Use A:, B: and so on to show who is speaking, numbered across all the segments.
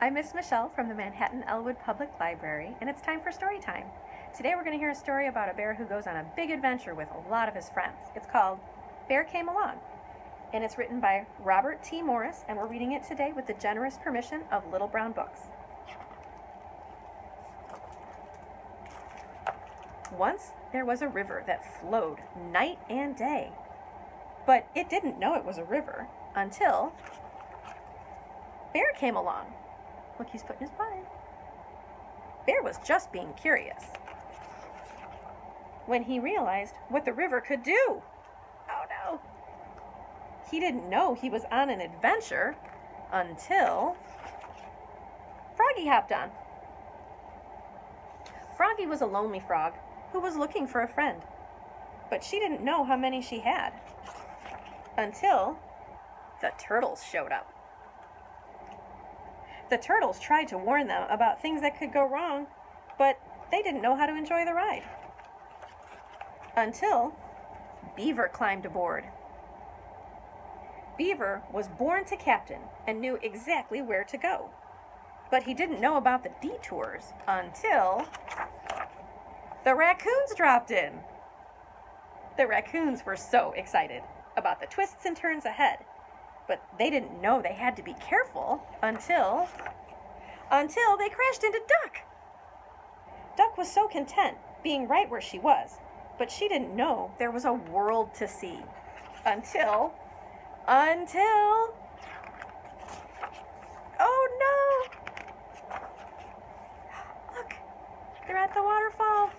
A: I'm Miss Michele from the Manhattan-Elwood Public Library, and it's time for story time. Today we're going to hear a story about a bear who goes on a big adventure with a lot of his friends. It's called Bear Came Along, and it's written by Robert T. Morris, and we're reading it today with the generous permission of Little Brown Books. Once there was a river that flowed night and day, but it didn't know it was a river until Bear came along. Look, he's putting his paw in. Bear was just being curious when he realized what the river could do. Oh no! He didn't know he was on an adventure until Froggy hopped on. Froggy was a lonely frog who was looking for a friend, but she didn't know how many she had until the turtles showed up. The turtles tried to warn them about things that could go wrong, but they didn't know how to enjoy the ride. Until Beaver climbed aboard. Beaver was born to captain and knew exactly where to go, but he didn't know about the detours until the raccoons dropped in. The raccoons were so excited about the twists and turns ahead, but they didn't know they had to be careful until they crashed into Duck. Duck was so content being right where she was, but she didn't know there was a world to see until, oh no! Look, they're at the waterfall.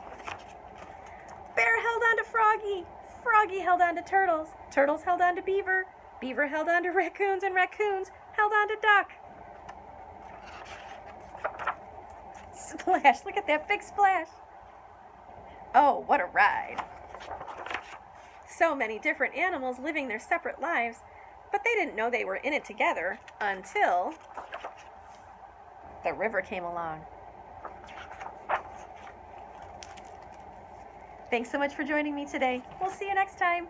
A: Bear held on to Froggy. Froggy held on to Turtles. Turtles held on to Beaver. Beaver held on to raccoons, and raccoons held on to Duck. Splash! Look at that big splash. Oh, what a ride. So many different animals living their separate lives, but they didn't know they were in it together until the river came along. Thanks so much for joining me today. We'll see you next time.